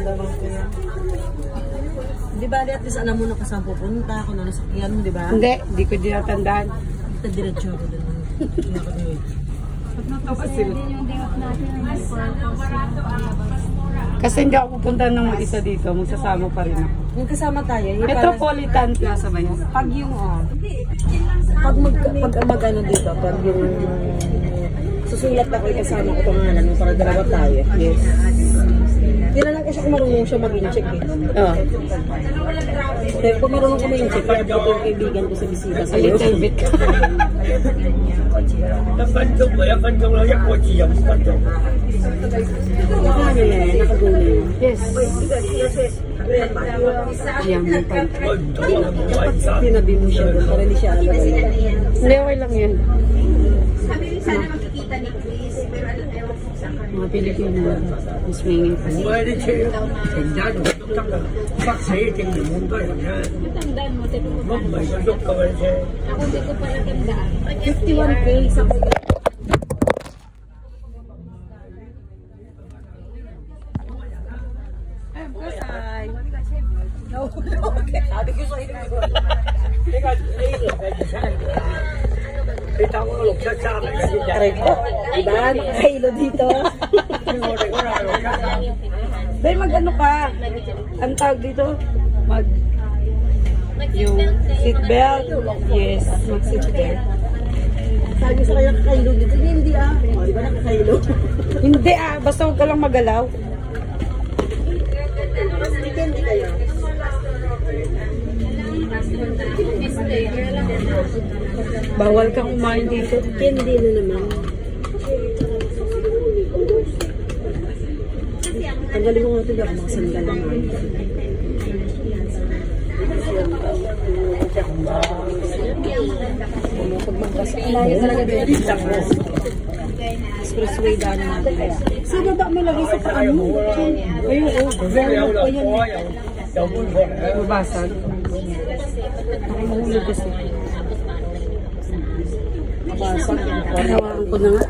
malamang ko yan. Di ba, at least alam mo na kung saan pupunta, kung ano sakyan mo, di ba? Hindi ko dinatandaan. Ito diretso ako doon. Natawa sila. Kasi hindi ako pupunta ng isa dito, magsasama pa rin ako. Yung kasama tayo, Metropolitan Plaza ba yun? pag yung, pag ano dito, pag yung susulat ako, kasama ko pangalan mo para dalawa tayo. Yes. Kailangan kasi kung marunong siya mag-incheck eh. Oo. Pero kung marunong ko mag-incheck, kaya ko yung kaibigan ko sa bisita A sa'yo. little bit. 1分鐘每1分鐘咯，1個字又5分鐘。 Ano yan? Nakagulo yun. Yes. Ayan mo pa. Dapat tinabi mo siya doon para hindi siya alam. Hindi, okay lang yan. Sana makikita ni Chris, pero alam ewan ko sa kanya. Mga Pilipino. Mas mingin pa. 我啲車停喺度都得㗎，塞死正門咁多人嘅， Tandaan mo, teko mo. 我唔係要喐㗎嗰啲車。 Ako hindi ko pala tandaan. 51K sa Sabi ko sa'yo. 呢個 A 六嘅二七，你等我673嚟嘅先仔。 Correcto. Diba? Nakahilo dito. 我哋嗰度係673。 Dahil mag-ano ka? Ang tawag dito? Yung seatbelt. Yes, mag-seatbelt. Sabi sa kanya kakahilo dito. Hindi ah. O, diba nakakahilo? Hindi basta huwag ka lang magalaw. Hindi kayo. Bawal kang kumain dito. Hindi na naman. Tanggalin mo nga ito mga sandal naman. Pag magkasa, alayo talaga dito. Expressway daan natin. Sa baba mo lagay sa paan mo. Ayun,有搬貨嚟嘅。 Mabasag. Nakahulog kasi. mabasag. Hawakan ko na nga.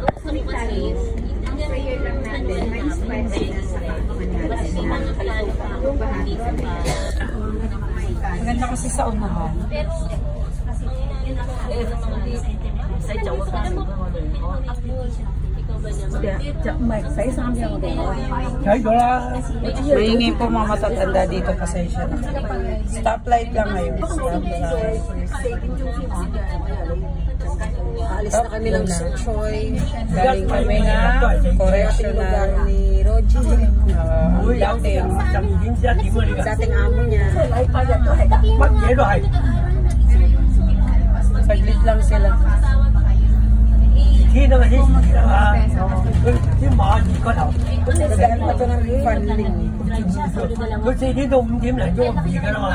Ang ganda kasi sa unahan.睇咗啦。 Maingay po mga matatanda dito, pasensya na. Stoplight lang ngayon. Stoplight. Alis na kami ng Choy. Galing kami nga, correctional. Ni Roger. Dating. Dating amo niya. 乜嘢都係。 Saglit lang sila. 天都係啲事啦，佢啲馬兒嗰頭， Dadaan pa ito ng funding. 佢4點到5點嚟咗個面㗎啦嘛。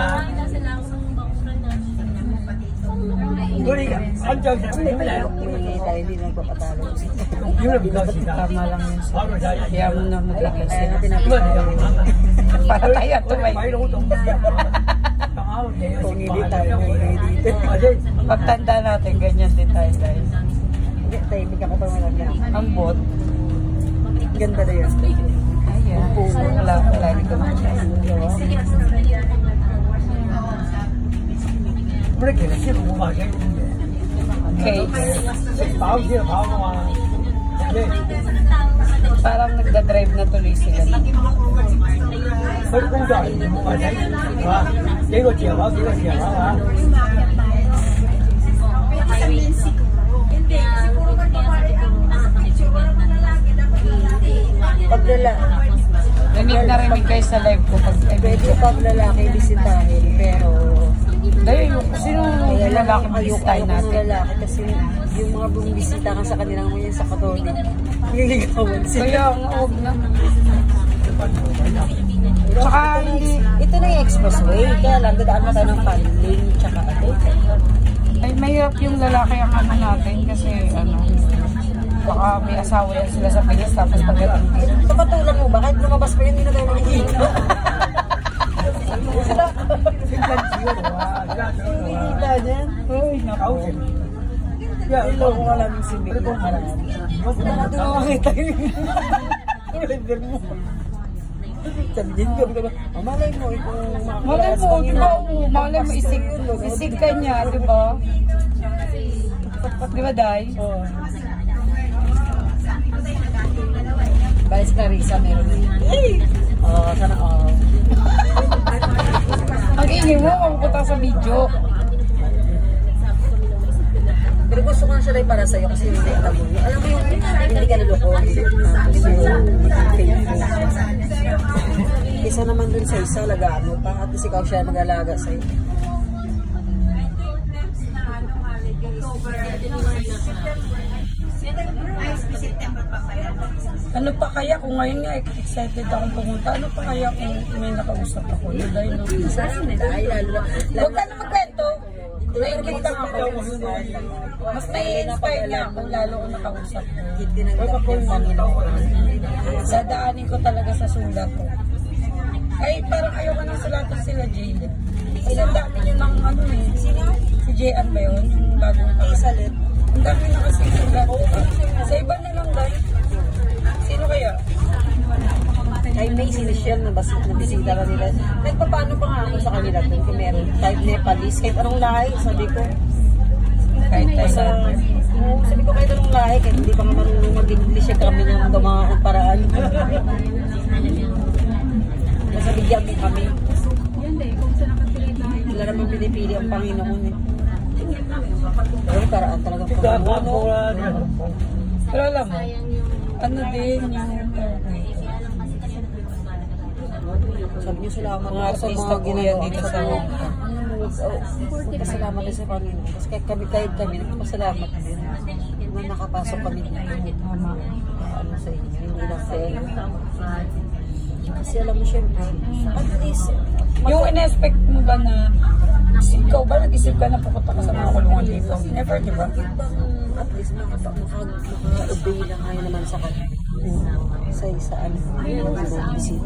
如果你晏晝成5點嚟，6 Hindi tayo hindi nagpapatalo. 點就唔夠時間。 Tama lang yun. 跑到晒人， Kaya mo na maglakay Kaya sila. nga 咁啊又啱啊！ Para tayo tumay. 鬼佬動啲啊！搞嘢 Kung hindi tayo hindi dito. 或者 Pagtanda natin, ganyan din tayo guys. Hindi, tahimik ako pa malagyan. Ang bot. Ganda na yun. Ayan. Wala ko na siya. 咁你其實師傅冇話幾咁嘢， Okay. 食飽先就跑㗎嘛。即係 Parang nagda-drive na tuloy sila. 佢工作人員冇話睇，係嘛？幾個字又跑，幾個字又跑嚇。 Pag Rinig na rinig kayo sa live ko pag pwede pag lalaki bisitahin, pero dahil yung sino yung lalaki bisitahin natin? lalaki kasi yung mga bumisita ka sa kanilang mga sa katolik, nililigawan sila. Kaya ang huwag na. Tsaka hindi, Ito na yung expressway, kaya lang dadaan mo tayo ng funding, tsaka ate. ay mahirap yung lalaki ang ano natin kasi ano, baka may asawa yan sila sa Pinas tapos pagdating dito. Sa patulang mo ba? Kahit lumabas pa yun, hindi na tayo makikita. Nakikita niyan. Uy, naku. Ilo ko nga lang yung simil. Ito na makita yun. Level mo. Sabi din ko, malay mo, Malay mo, di ba? Malay mo, isig ka niya, di ba? Di ba, Day? Oo. Balis Clarissa, meron din. Oo, sana all. Ang ingay mo, mapupunta sa video. Pero gusto ko na siya para sa'yo kasi hindi alam mo. Alam mo yung hindi ka naloko. Isa naman dun sa isa, lagaan mo pa. At least ikaw siya mag-alaga sa'yo. Ano pa kaya kung ngayon nga excited akong pumunta? Ano pa kaya kung may nakausap ako? Day, no? Ay, lalo. Huwag ka na magkwento. Naingit lang ako. Mas nai-inspire niya ako lalo kung nakausap ko. Tinanggap yung Panginoon. Dadaanin ko talaga sa sulat ko. Ay, parang ayaw ka nang sulatan sila, Jay. Kasi ang dami nyo ng ano eh. Si J.R. ba yun? Yung bagong Isalit. ang dami na kasi sulat. Sa iba na lang, Day. Sino kaya? Ay, may sinishare na bisita ka nila. Nagpapaano pa nga ako sa kanila dun kung meron. Kahit Nepalese, kahit anong lahi, sabi ko. Kahit tayo sabi ko kahit anong lahi, kahit hindi pa nga marunong mag-English kami ng dumaan paraan. Nasa bigyan mo kami. Wala naman pinipili ang Panginoon eh. Pero paraan talaga Panginoon. Pero alam mo, ano din yung Sabi niyo salamat mga sa artista mga ko ginagawa yan dito sa Pasalamat din sa Panginoon. Kasi kahit kami, nagpasalamat din. Na nakapasok kami dito. Ano sa inyo, hindi lang sa inyo. Kasi alam mo syempre, at least, yung in-expect mo ba na ikaw ba nag-isip ka na pupunta ka sa mga kulungan dito? Never, di ba? at least maka-obey lang kayo naman sa kanya. Sa isaan, isip.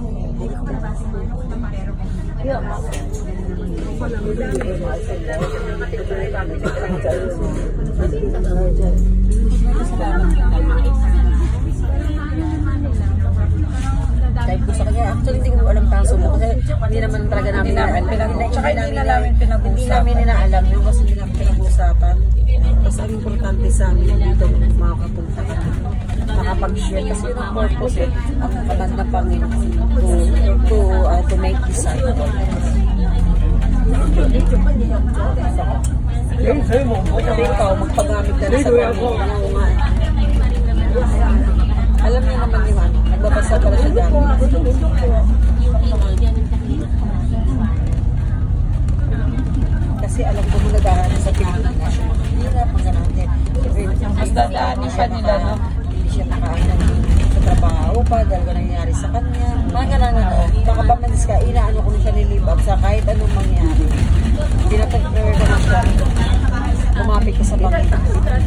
Type ko sa kanya, actually hindi ko alam kaso mo kasi hindi naman talaga namin hindi namin inaalam yung kasi hindi namin pinag-uusapan. Kasi ang importante sa amin dito makakapunta makapag-share kasi yun ang purpose eh ang kamad na Panginoon to make disciples. Kasi ikaw magpagamit ka na sa Panginoon. Alam niyo naman yung ano, nagbabasa pala siya dami. Kasi alam ko mo naghahanap sa Pilipinas. Hirap ang ganun. Mas dadaanin pa nila, no? Hindi siya nakaanan sa trabaho pa, dahil ka nangyayari sa kanya. Mga ganun na, baka ba manis ka, inaano ko na siya nilibag sa kahit anong mangyari. Pinapag-prepare ka na siya. Kumapit ka sa Panginoon.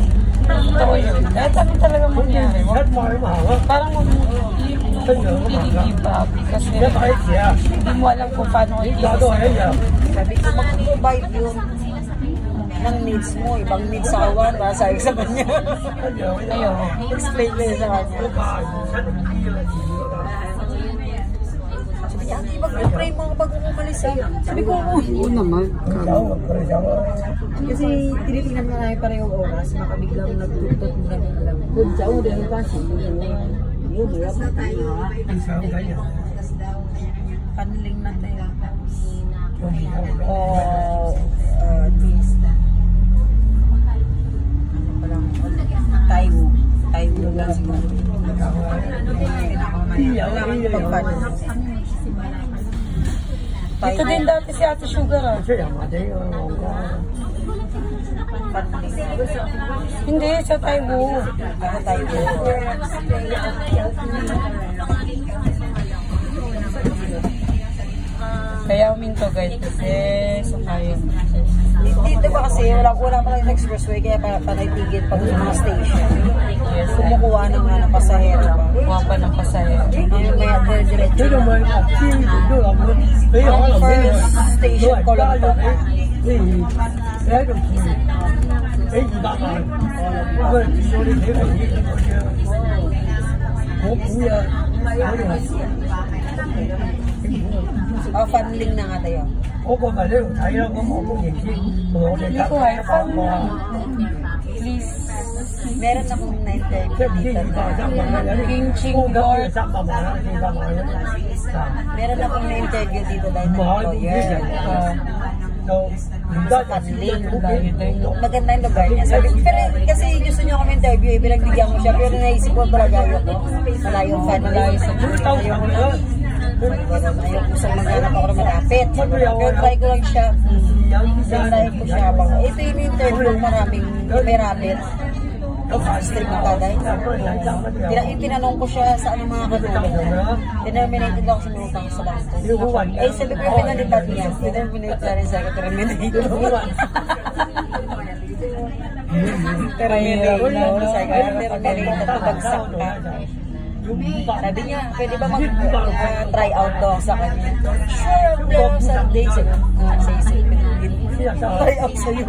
Totoo yun. Kahit ano talagang mangyari. Parang hindi-give up. Kasi hindi mo alam kung paano i-give. Sabi ko, mag-provide yun ng needs mo. Ibang needs sa awan para sa kanya. Ayun. Explain mo yun sa kanya. Sabi niya, ate, mag-pray mo bago umalis sa'yo. Sabi ko, oo naman. Kasi tinitingnan mo namin para yung oras, makabiglang nagtutot mo ganun lang. Kung saan mo din kasi, yun, hirap na tayo. Paniling na tayo. Taiwo lang siguro. Kailangan pagpano. Dito din dati si Ate Sugar, ah. Hindi, sa Taiwo. Sa Taiwo. Kaya uminto guys kasi sa kayo. Dito ba kasi wala pa lang yung expressway kaya panaytigil pag sa mga station. Yes, kumukuha ng pasahero pa. Kuha pa ng pasahero. Ngayon may diretso. First station ko lang to. Oh, funling na nga tayo. 嗰個咪呢度睇咯，咁我都認知，我哋 Hindi ko ay fan. Please. Meron akong na-interview dito. King Ching Lord. Meron akong na-interview dito dahil employer. Funling. Maganda yung lugar niya. Sabi, pero kasi gusto niyo akong interview, pinagbigyan ko siya, pero naisip ko talaga yun. Malayong funling. Ayaw ko sa maghanap ako na malapit. Pero try ko lang siya. Try ko siya. Ito yung interview maraming may rabbit. Stream ng tagay. Tinanong ko siya sa anong mga katulong. Determinated ako sinutang sa bangko. Eh, sabi ko yung pinalipat niya. Determinated na rin sa terminated. Terminated na bagsak ka. Sabi niya, pwede ba mag-try out daw sa kanya? Sure, pero Sunday, try out sa'yo.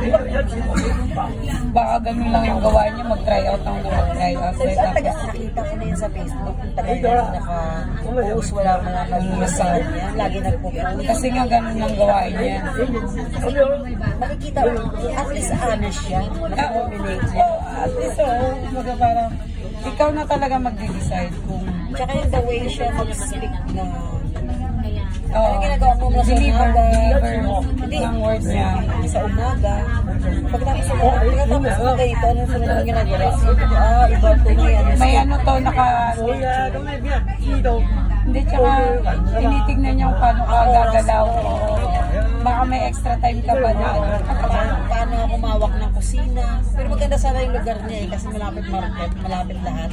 Baka ganun lang yung gawa niya, mag-try out ang mag-try out. Nakita ko na yun sa Facebook. Tagal na naka-post, wala mga mag-masal niya. Lagi nagpo-post. Kasi nga ganun ang gawain niya. Makikita mo, at least honest siya. Naka-nominate niya. At least, mga parang, ikaw na talaga mag-decide kung... Tsaka yung the way siya mag-speak na... Oh, ano ginagawa mo na sa umaga? Hindi. Ang words niya. Sa umaga. Pagkatapos sa umaga, pagkatapos mo ganito, anong sunod ang ginagawa? Iba ito ngayon. May ano to, Hindi, tsaka tinitignan niya kung paano ka gagalaw. Baka may extra time ka pa na. Paano ako mawak ng kusina. Pero maganda sana yung lugar niya eh, kasi malapit market, malapit lahat.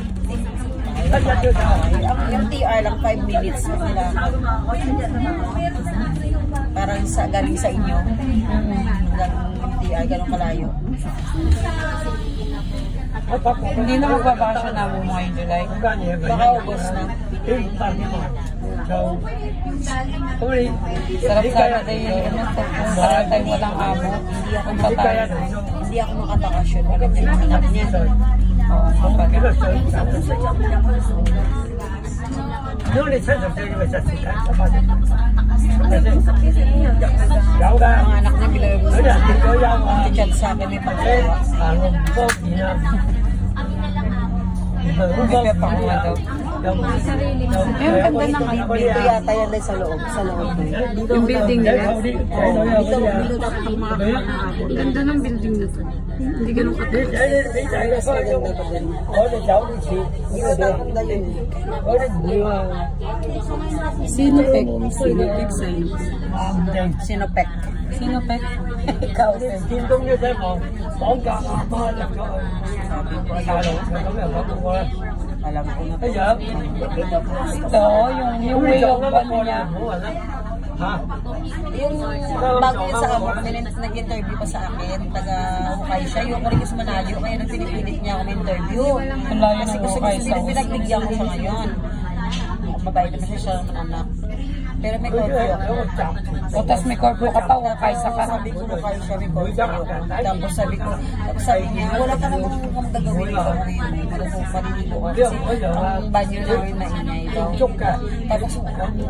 Yung TR lang 5 minutes nila. Parang sa galing sa inyo. Yung TR, ganun kalayo. Hindi na magbabasya na mo ngayong July. Baka August na. Sarap sana tayo yung sarap tayo walang amo. Hindi ako makatakasyon. Maganda yung anak niya. Oo, kapag. Ang anak na bilang chat sa akin may pagkawa. May pepakuha daw. Yung ganda ng Dito yata yan dahil sa loob. Sa loob. yung building nila. Dito dapat ang makakita ng ako. Ganda ng building na to. Hindi ganun kataas. Mas maganda pa din. Sinopec. Sinopec sa'yo. Sinopec. Sinopec? Ikaw. Alam ko na. Ito, yung way of ano niya. Yung bago yun sa amo, nag-interview pa sa akin, taga-Hukay siya. Yung Correcus Manalio, kaya nang pinipilit niya ako interview. Kasi gusto pinagbigyan ko siya ngayon. Mabait naman siya ng anak. Pero may corpo ako. O, tas may corpo ka pa, Hukay sa ka. Sabi ko, Hukay siya, may corpo ako. Tapos sabi niya, wala ka naman kung gagawin ko. Maliligo ka. Kasi ang banyo namin maingay daw. Tapos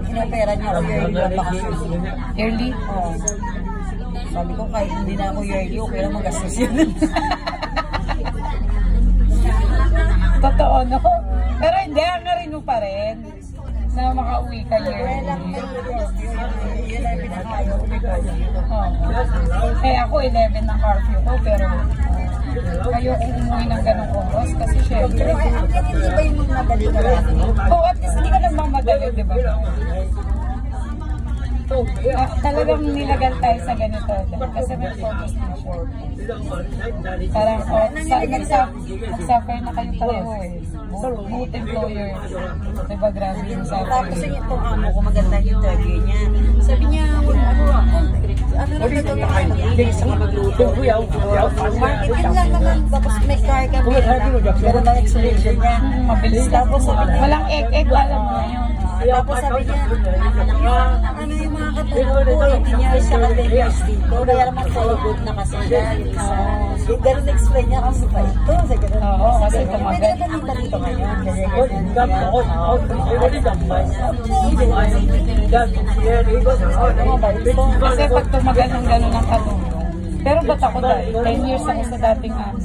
inopera niya ako yearly na bakasyon. Yearly? Oo. Sabi ko, kahit hindi na ako yearly, okay lang magastos yun. Totoo, no? Pero hindi, ano pa rin na makauwi ka yearly. Yun ang pinakayo. Eh ako 11 ng curfew ko, pero ayoko umuwi ng ganong oras kasi syempre. Hindi ba yung magmadali ka lang? Oo, at least hindi ka nagmamadali, di ba? Talagang nilagal tayo sa ganito kasi may focus na siya. Parang nag-suffer na kayo pareho eh. Both employer. Diba grabe yung suffer. Tapos itong amo ko, maganda yung interview niya. Sabi niya, ano lang ito na mag-ilis sa magluto. Marketing lang naman. Tapos may car kami. Pero na explanation niya. Mabilis. Tapos walang egg, alam mo yun. Tapos sabi niya, ano yung mga katulad ko, 18 years siya ka 10 years dito. Kaya naman for good na kasi siya. So, ganun explain niya kasi pa ito. Oo, kasi tumagal. May nagalitan dito ngayon. Kasi pag tumagal ng gano'n ang katulong. Pero ba't ako dahil? 10 years ako sa dating amin.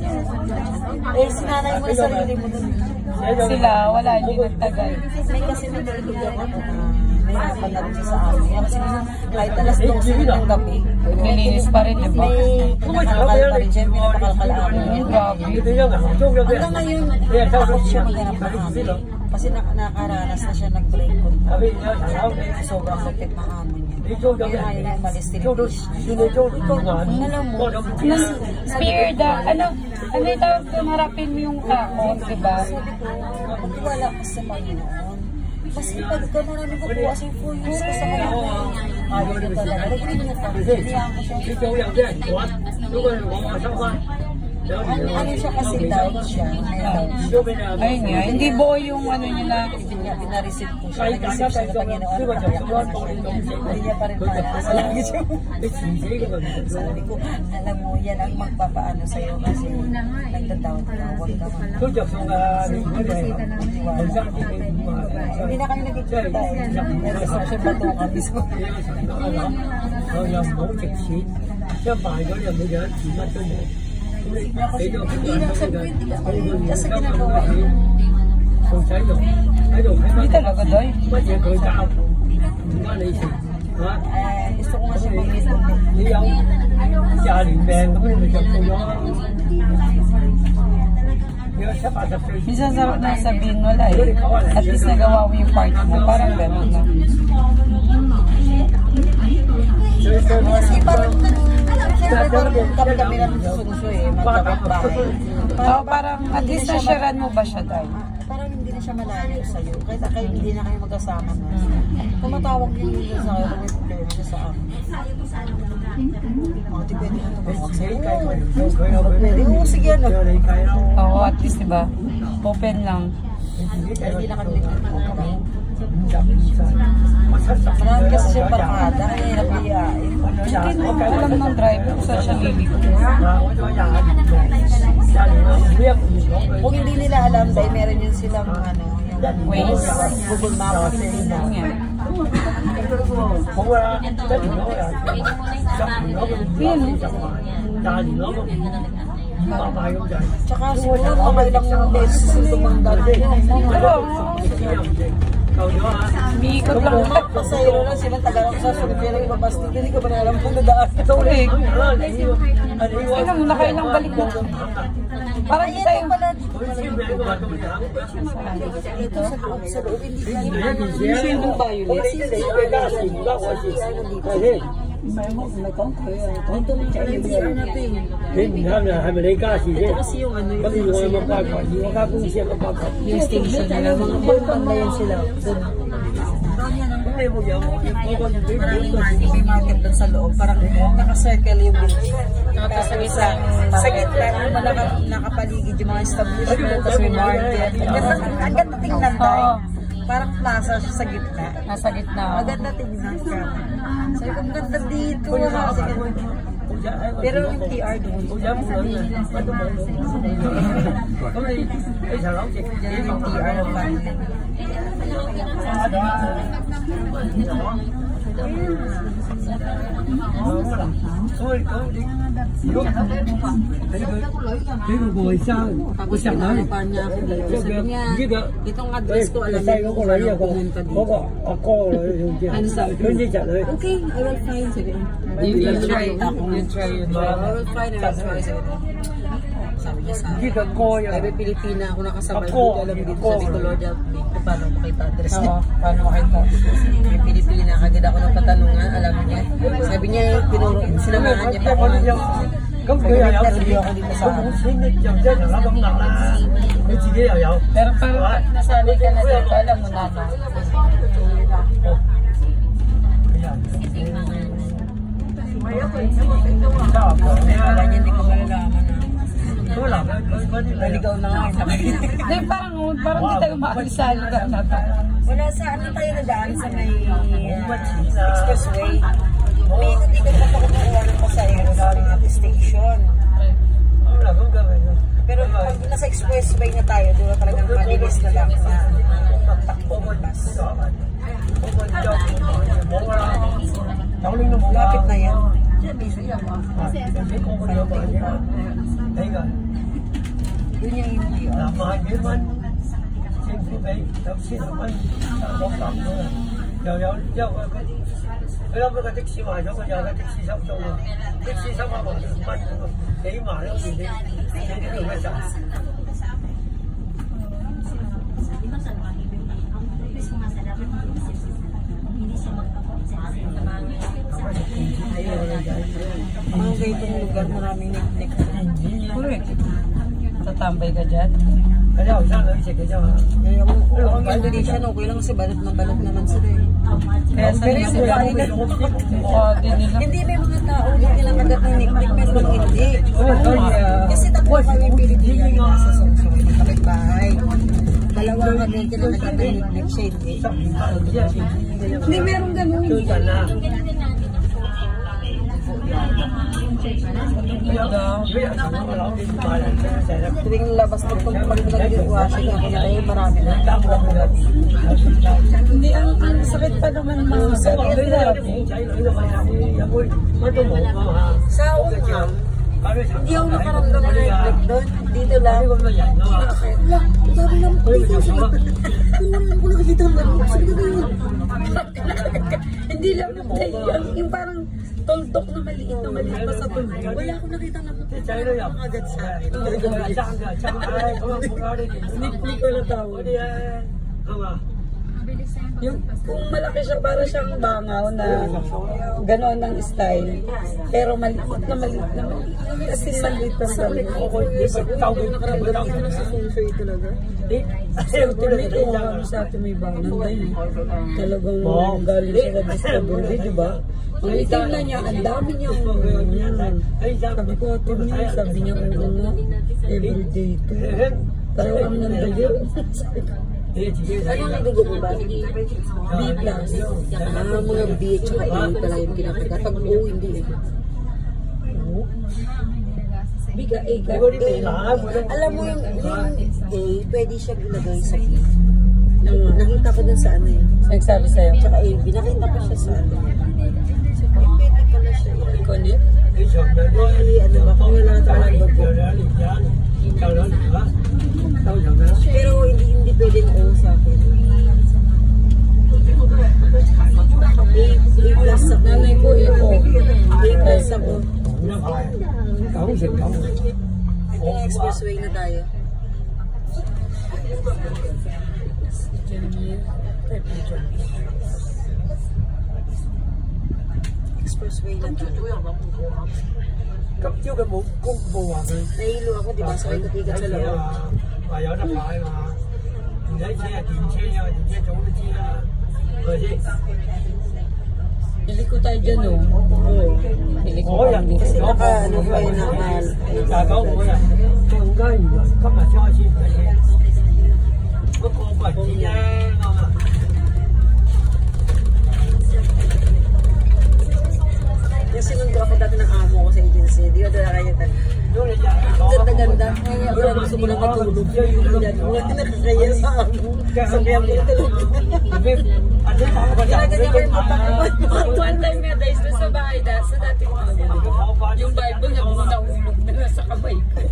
Eh, sinanay mo yung sarili mo dun. Sila, wala, hindi nagtagal. May kasi nagtulugan ako na may napanood siya sa amin. Kasi kahit alas 12 ng gabi, nilinis pa rin, diba? May pinakakal pa rin siya, pinapakalkalaan niya. Grabe. Hanggang ngayon, takot siya maghanap ng amin. Kasi nakaranas na siya nag-break contact. Sobrang sakit ng amin niya. Kaya ayaw niya umalis tinitis. Alam mo, spear the, ano yung tawag kung harapin mo yung takot, diba? Sabi ko, magwala ka sa Panginoon. Mas ipagka mo namin kukuha sa 4 years ka sa Panginoon. Ayaw niya talaga. Nag-read niya pa. Hinihan ko siya. Ano siya kasi down siya. Ayun nga, hindi buo yung ano niya na pinareceive ko siya. Nag-receive siya na Panginoon. Hindi niya pa rin Sabi ko, alam mo, yan ang magpapaano sa'yo kasi nagda-down ka. Huwag ka man. Hindi na kami nagkikita eh. Nag-reception ba ito kami? Kasi ginagawa yun. Hindi talaga doy. Gusto ko nga siya mag-miss minsan sarap na sabihin wala eh. At least nagawa mo yung part mo. Parang gano'n na. Kasi parang kami lang sususo eh, magkakapit-bahay. Parang at least nasyaran mo ba siya dahil? Parang hindi na siya malayo sa'yo. Kahit hindi na kayo magkasama na. Tumatawag yung nila sa akin, may problema siya sa akin. Mga pwede na tumawag sa'yo. Pwede mo, sige ano. Oo, at least diba? Open lang. Hindi na kami nagkakapit. Marami kasi siya barkada, kaya napiyain. Hindi mo alam ng driver kung saan siya liliko. Kung hindi nila alam, dahil meron yun silang ano, Waze, Google Maps. Tsaka siguro mga ilang beses yung tumandal din. Umiikot lang pasayro lang sila tagal sa Survera ibabas dito, hindi ko ba alam kung nadaan ito ulit. Ilang nakailang balik mo. Parang hindi tayo dito sa loob hindi yung violet. Yung station nila, mga pagpandayan sila. May market doon sa loob, parang nakacircle yung building. Tapos sa gitna, nakapaligid yung mga establishment, tapos may market. Ang ganda tingnan tayo. Parang plaza siya sa gitna. Nasa gitna. Ang ganda tingnan ka. Sabi ko, ang ganda dito. Pero yung TR doon. Yung TR ng family. Tapos pinakapan niya ako dito. Sabi niya, itong address ko, alam niya kung ano pumunta dito. Ano sabi ko? Okay, I will find. You try. I will find. Sabi niya sa akin. Sabi Pilipina ako nakasabay dito. Alam dito. Sabi ko, Lord, help me. Paano makita address niya? Paano makita? May Pilipina. Kagad ako ng patanungan. Alam niya. Sabi niya, sinamahan niya pa ako. Nag-interview ako dito sa akin. Pero parang nasanay ka na dito. Alam mo na. Kaya hindi ko malalaman. Naligaw na nga. Parang di tayo maalis sa lugar na to. Wala sa ano tayo nadaan sa may expressway. May ikot-ikot na pa kumukuha ng pasahero sa mga station. Pero pag nasa expressway na tayo, doon na talagang mabilis na lang na magtakbo ng bus. Lapit na yan. Yun yung hindi. Kaya mo ka taxi mà cho con giờ cái taxi xong rồi taxi xong mà bọn mình đấy mà nó gì đấy cái đường nó chậm Mga ganitong lugar maraming nik-nik. Correct. Tatambay ka dyan. cái nào sao nữa cái nào Ang Indonesia, okay lang kasi balot naman sila eh. Kaya sa Pero yung babae na din nila. hindi may mga tao na kinakagat ng nik-nik, meron hindi. Kasi tatlo kami Pilipino na nasa Sonsong, magkapit bahay. Dalawa kami kinakagat ng nik-nik, siya hindi. Hindi meron ganun. Tuwing labas ko pag nag-washing ako na kayo, marami na. Hindi, ang sakit pa naman mga sakit. Sa umam, hindi ako nakaramdam na reflect doon. Dito lang. Sabi lang, dito sa wala ko nakikita ng lamok. Sabi ko yun. Hindi lang yung parang tuldok na maliit pa sa tuldok. Wala akong nakita na agad sa akin. Sneak ko na tawag. Yung, kung malaki siya, para siyang bangaw na gano'n ang style. Pero maliit na maliit. Kasi maliit pa sa nakaramdam ko na sa sunsoy talaga. Kasi ultimate ko kami sa atin may bangaw tayo. Talagang galing siya na discovery, di ba? Ang itim na niya, ang dami niya. Sabi ko, sabi niya kung na, everyday ito. Pero ang nandayo. Anong dugo mo ba? B+. Mga B at saka A pala yung kinakagat. Pag O, hindi eh. Biga A ka. Alam mo yung A, pwede siya ilagay sa B. Nakita ko dun sa ano eh. Nagsabi sa'yo. Tsaka A, nakita ko siya sa ano. Pwede pala siya. Connect? Ano ba? Kung wala talagang bago. Pero hindi pwede na O sa akin. A+ sa nanay ko, A+ sa ko. Ito yung expressway na tayo. Expressway na tayo. cấp chiếu cái mũ cung bùa rồi Nahilo ako, di ba? Sakay katigat sa loob. và ở đất lại mà lấy xe tiền xe chỗ nó chia rồi chứ Bili ko tayo dyan, oh. Bili ko ủa tayo vậy dito. Naka, ano pa yun, là có ủa vậy con cái gì vậy cấp mà cho chi vậy có con phải chi nha không à yung sinundo ako dati ng amo ko sa agency. Di ba talaga kayo tayo? Ganda-ganda. Ngayon, gusto ko lang matulog. Wala nakakaya sa amo. Sabi ako yung tulog. Ginaganyan ko yung mata ko. One time nga, guys, doon sa bahay, sa dati ko yung Bible na nahulog na nasa kamay ko.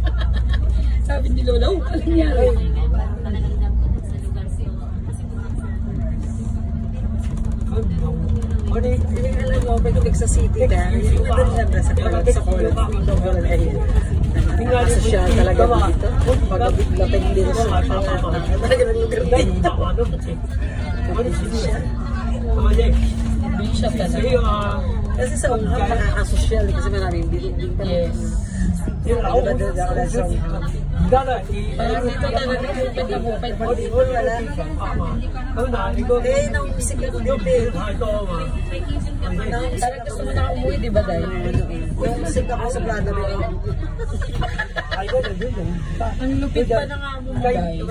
Sabi ni Lola, oh, ano nangyari? Alam mo, pagkabig sa city na, yung maganda sa kalat sa kolat. Nakasosyal talaga dito. Pagkabig na pagkabig sa talaga ng lugar dito. Big shot talaga. Kasi sa unghang nakakasosyal kasi maraming building pa. Yes. Parang dito talaga open na open. Eh, nausik ako dito. Parang gusto mo na umuwi, di ba, Day? Nausik ako sa Prada Bay. Ang lupit pa ng amo mo, Day.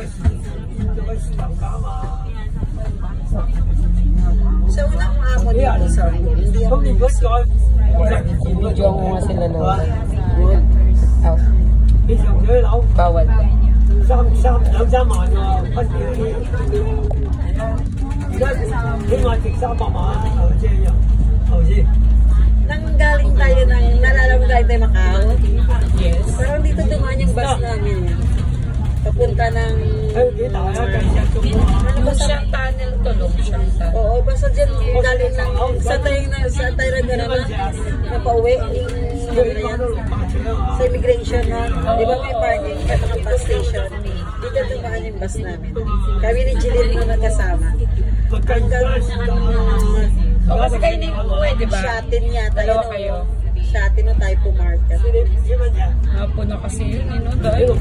Sa unang amo dito sa hindi ako Video mo nga sila lola. good. Out. Bawal. Nang galing tayo ng, nalala mo galing tayo Macau? Yes. Parang dito dumaan yung bus namin. Papunta ng, ano ba sa, Siyang tunnel to, long siyang tunnel. oo, basta dyan galing ng, sa tayo na gano'n na pauwi, sa immigration na, di ba may parking sa mga bus station? Dito dumaan yung bus namin. Kami ni Jillian mo nagkasama. Hanggang, Kasi kayo na yung umuwi, di ba? Shatin yata. Dalawa yun, kayo. Shatin na tayo pumarket. Napuno kasi yun, dahil.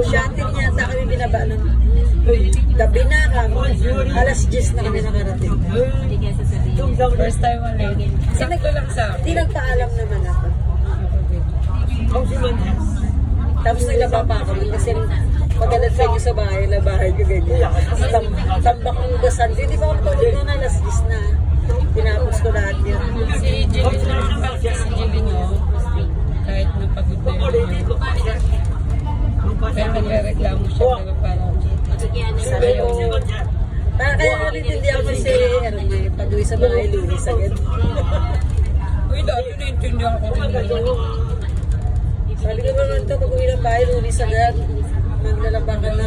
Shatin yata kami binaba ng gabi na kami. Alas 10 na kami nakarating. First time ulit. Sakto lang sa akin. Hindi nagpaalam naman ako. Tapos naglaba pa ako kasi pagdating sa inyo sa bahay, na bahay ko ganyan. Tambak ng gasan. Hindi pa ako tulog na alas 10 na. Tinapos ko lahat yun. Si Jillian naman, si Jillian kahit napagod na yun. Pero nagre-reklamo siya talaga parang Sabi ko, parang kaya nanintindihan ko si pag-uwi sa bahay, lunis agad. uy, dati naintindihan ko rin. Sabi ko naman ito, pag-uwi ng bahay, lunis agad. Maglalaba ka na.